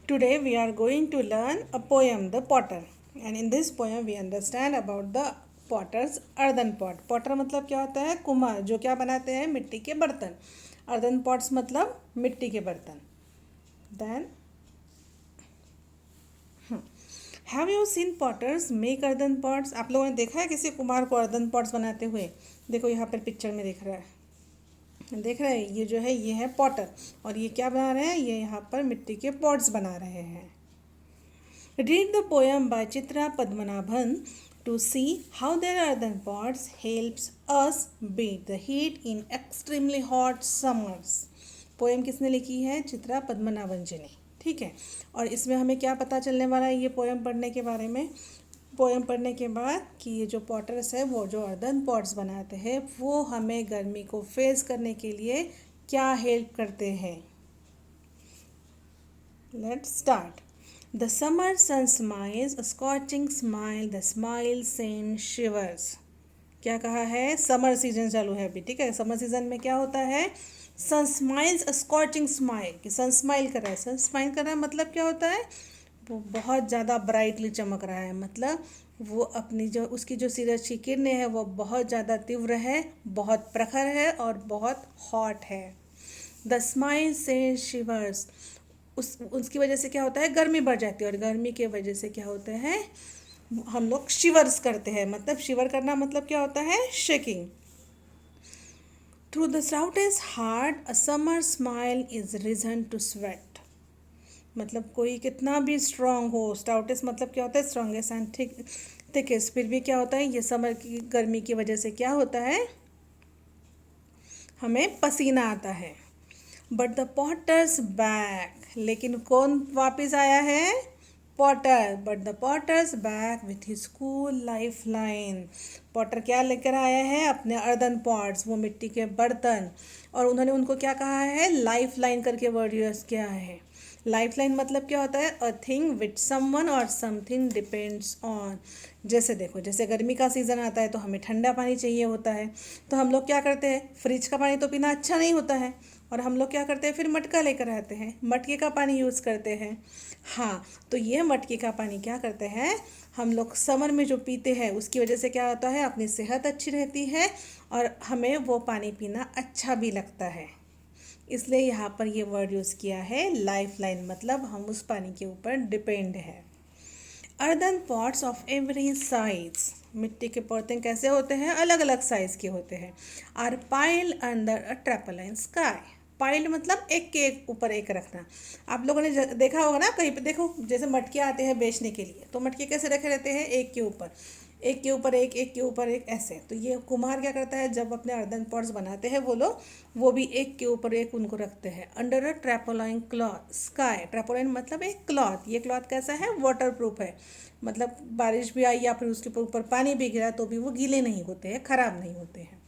Today we are going to learn a poem, The Potter. And in this poem we understand about the potter's earthen pot. Potter मतलब क्या होता है? कुम्हार, जो क्या बनाते हैं? मिट्टी के बर्तन. Earthen pots मतलब मिट्टी के बर्तन. Then have you seen potters make earthen pots? आप लोगों ने देखा है किसी कुम्हार को अर्दन पॉट्स बनाते हुए? देखो यहाँ पर पिक्चर में देख रहे हैं, ये जो है ये है पॉटर. और ये क्या बना रहे हैं? ये यहाँ पर मिट्टी के पॉट्स बना रहे हैं. Read the poem by Chitra Padmanabhan to see how their earthen pots helps us beat the heat in extremely hot summers. Poem किसने लिखी है? चित्रा पद्मनाभन जी ने. ठीक है. और इसमें हमें क्या पता चलने वाला है ये पोएम पढ़ने के बारे में? पोएम पढ़ने के बाद कि ये जो पॉटर्स है वो जो अर्दन पॉट्स बनाते हैं वो हमें गर्मी को फेस करने के लिए क्या हेल्प करते हैं. Let's start. The summer sun smiles, a scorching smile, the smile sends shivers. क्या कहा है? समर सीजन चालू है अभी. ठीक है. समर सीजन में क्या होता है? सन स्माइल्स अ स्कॉचिंग स्माइल. कि सन स्माइल कर रहा है. सन स्माइल कर रहा है मतलब क्या होता है? वो बहुत ज़्यादा ब्राइटली चमक रहा है. मतलब वो अपनी जो उसकी जो सूरज की किरणें हैं वो बहुत ज़्यादा तीव्र है, बहुत प्रखर है और बहुत हॉट है. द स्माइल से शिवर्स. उसकी वजह से क्या होता है? गर्मी बढ़ जाती है. और गर्मी की वजह से क्या होता है? हम लोग शिवर्स करते हैं. मतलब शिवर करना मतलब क्या होता है? Shaking. Through the stoutest heart a summer smile is reason to sweat. मतलब कोई कितना भी स्ट्रांग हो. स्टाउटेस्ट मतलब क्या होता है? Strongest and thickest. फिर भी क्या होता है? ये समर की गर्मी की वजह से क्या होता है? हमें पसीना आता है. But the potter's back. लेकिन कौन वापस आया है? Potter. But the potter's back with his cool life line. Potter क्या लेकर आया है? अपने अर्दन पॉट्स, वो मिट्टी के बर्तन. और उन्होंने उनको क्या कहा है? लाइफ लाइन करके वर्ड यूज किया है. लाइफ लाइन मतलब क्या होता है? अ थिंग विच समवन और समथिंग डिपेंड्स ऑन. जैसे देखो, जैसे गर्मी का सीज़न आता है तो हमें ठंडा पानी चाहिए होता है. तो हम लोग क्या करते हैं? फ्रिज का पानी तो पीना अच्छा नहीं होता है. और हम लोग क्या करते हैं? फिर मटका लेकर आते हैं, मटके का पानी यूज़ करते हैं. हाँ, तो ये मटके का पानी क्या करते हैं? हम लोग समर में जो पीते हैं उसकी वजह से क्या होता है? अपनी सेहत अच्छी रहती है और हमें वो पानी पीना अच्छा भी लगता है. इसलिए यहाँ पर ये वर्ड यूज़ किया है लाइफ लाइन. मतलब हम उस पानी के ऊपर डिपेंड है. Earthen pots of every size. मिट्टी के बर्तन कैसे होते हैं? अलग अलग साइज़ के होते हैं. Are piled under a tarpaulin sky. Piled मतलब एक के एक ऊपर एक रखना. आप लोगों ने देखा होगा ना कहीं पे. देखो जैसे मटके आते हैं बेचने के लिए, तो मटके कैसे रखे रहते हैं? एक के ऊपर एक के ऊपर एक, एक के ऊपर एक, ऐसे. तो ये कुम्हार क्या करता है? जब अपने अर्दन पॉट्स बनाते हैं वो लोग, वो भी एक के ऊपर एक उनको रखते हैं. Under a tarpaulin cloth sky. Tarpaulin मतलब एक क्लॉथ. ये क्लॉथ कैसा है? वाटर प्रूफ है. मतलब बारिश भी आई या फिर उसके ऊपर पानी भी गिरा तो भी वो गीले नहीं होते हैं, खराब नहीं होते हैं.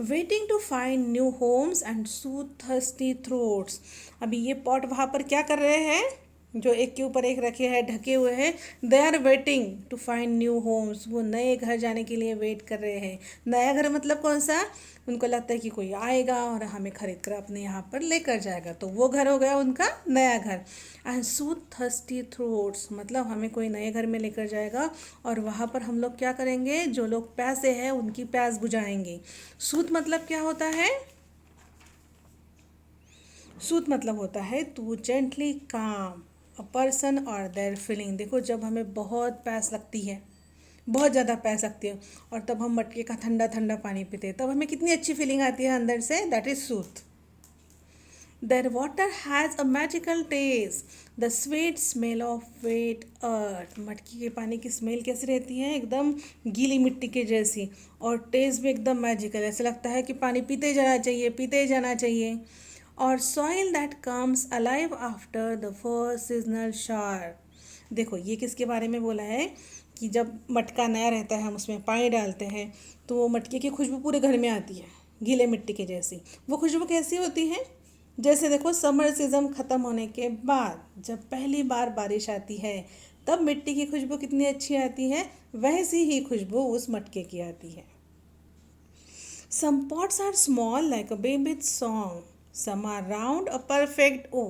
Waiting to find new homes and soothe thirsty throats. अभी ये पॉट वहाँ पर क्या कर रहे हैं? जो एक के ऊपर एक रखे हैं, ढके हुए हैं. They are waiting to find new homes. वो नए घर जाने के लिए वेट कर रहे हैं. नया घर मतलब कौन सा? उनको लगता है कि कोई आएगा और हमें खरीद कर अपने यहाँ पर लेकर जाएगा. तो वो घर हो गया उनका नया घर. एंड सूथ थर्स्टी थ्रोट्स मतलब हमें कोई नए घर में लेकर जाएगा और वहाँ पर हम लोग क्या करेंगे? जो लोग प्यासे हैं उनकी प्यास बुझाएंगे. सूथ मतलब क्या होता है? सूथ मतलब होता है टू जेंटली काम अ पर्सन और देयर फीलिंग. देखो जब हमें बहुत प्यास लगती है, बहुत ज़्यादा प्यास लगती है, और तब हम मटके का ठंडा ठंडा पानी पीते हैं, तब हमें कितनी अच्छी फीलिंग आती है अंदर से. That is soothe. Their water has a magical taste. The sweet smell of wet earth. मटकी के पानी की स्मेल कैसी रहती है? एकदम गीली मिट्टी के जैसी. और टेस्ट भी एकदम मैजिकल. ऐसा लगता है कि पानी पीते जाना चाहिए, पीते जाना चाहिए. और soil that comes alive after the first seasonal shower. देखो ये किसके बारे में बोला है? कि जब मटका नया रहता है हम उसमें पानी डालते हैं तो वो मटके की खुशबू पूरे घर में आती है, गीले मिट्टी के जैसी. वो खुशबू कैसी होती है? जैसे देखो समर सीजन ख़त्म होने के बाद जब पहली बार बारिश आती है तब मिट्टी की खुशबू कितनी अच्छी आती है, वैसी ही खुशबू उस मटके की आती है. Some pots are small like a baby's song. Some are round a perfect O.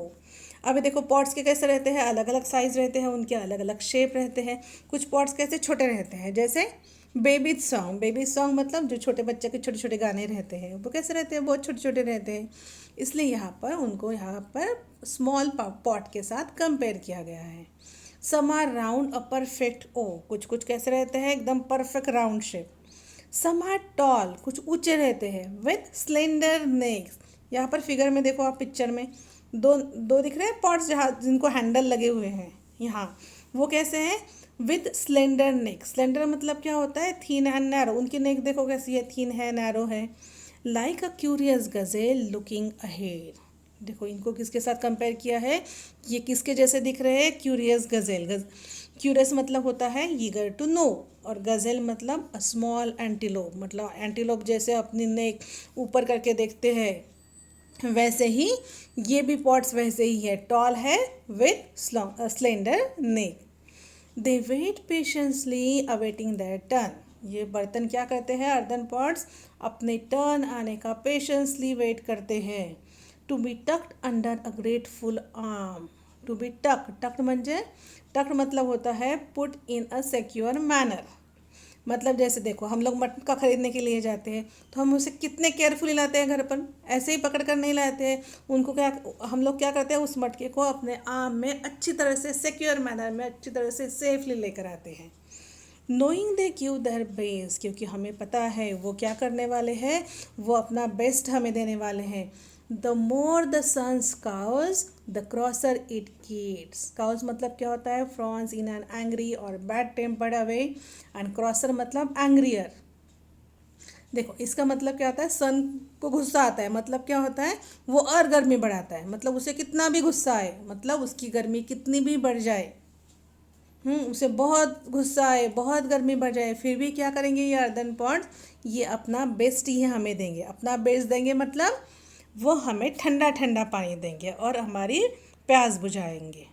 अभी देखो पॉट्स के कैसे रहते हैं, अलग अलग साइज़ रहते हैं, उनके अलग अलग शेप रहते हैं। कुछ पॉट्स कैसे छोटे रहते हैं, जैसे बेबी सॉन्ग मतलब जो छोटे बच्चे के छोटे छोटे गाने रहते हैं वो कैसे रहते हैं, बहुत छोटे छोटे रहते हैं। इसलिए यहाँ पर उनको यहाँ पर स्मॉल पॉट के साथ कंपेयर किया गया है। Some are round a perfect O, कुछ कुछ कैसे रहते हैं, एकदम perfect round shape. Some are tall, कुछ ऊंचे रहते हैं, विथ स्लेंडर नेक्स। यहाँ पर फिगर में देखो आप, पिक्चर में दो दो दिख रहे हैं पॉट्स जहाँ जिनको हैंडल लगे हुए हैं यहाँ, वो कैसे हैं, विथ स्लेंडर नेक। स्लेंडर मतलब क्या होता है, थीन एंड नैरो। उनकी नेक देखो कैसी है, थीन है, नैरो है। Like a curious Gazelle looking ahead. देखो इनको किसके साथ कंपेयर किया है, ये किसके जैसे दिख रहे हैं, क्यूरियस गजेल। क्यूरियस मतलब होता है ईगर टू नो, और गजेल मतलब अ स्मॉल एंटीलोप, मतलब एंटीलोप जैसे अपनी नेक ऊपर करके देखते हैं, वैसे ही ये भी पॉट्स वैसे ही है, टॉल है with slender neck. They wait patiently awaiting their turn. ये बर्तन क्या करते हैं, अर्दन पॉट्स अपने टर्न आने का पेशेंसली वेट करते हैं। To be tucked under a grateful arm. To be tucked मतलब होता है put in a secure manner. मतलब जैसे देखो हम लोग मटका खरीदने के लिए जाते हैं तो हम उसे कितने केयरफुली लाते हैं घर पर, ऐसे ही पकड़ कर नहीं लाते हैं उनको। क्या हम लोग क्या करते हैं, उस मटके को अपने आम में अच्छी तरह से सिक्योर मैनर में अच्छी तरह से सेफली लेकर आते हैं। Knowing they give their best, क्योंकि हमें पता है वो क्या करने वाले हैं, वो अपना बेस्ट हमें देने वाले हैं। The more the sons cause the crosser it gets. Cause मतलब क्या होता है, फ्रॉन्स इन एन एंग्री और bad tempered away, and crosser मतलब एंग्रियर। देखो इसका मतलब क्या होता है, सन को गुस्सा आता है मतलब क्या होता है, वो और गर्मी बढ़ाता है, मतलब उसे कितना भी गुस्सा आए, मतलब उसकी गर्मी कितनी भी बढ़ जाए, उसे बहुत गुस्सा आए, बहुत गर्मी बढ़ जाए, फिर भी क्या करेंगे ये अर्दन पॉट्स, ये अपना बेस्ट ही हमें देंगे। अपना बेस्ट देंगे मतलब वो हमें ठंडा ठंडा पानी देंगे और हमारी प्यास बुझाएंगे।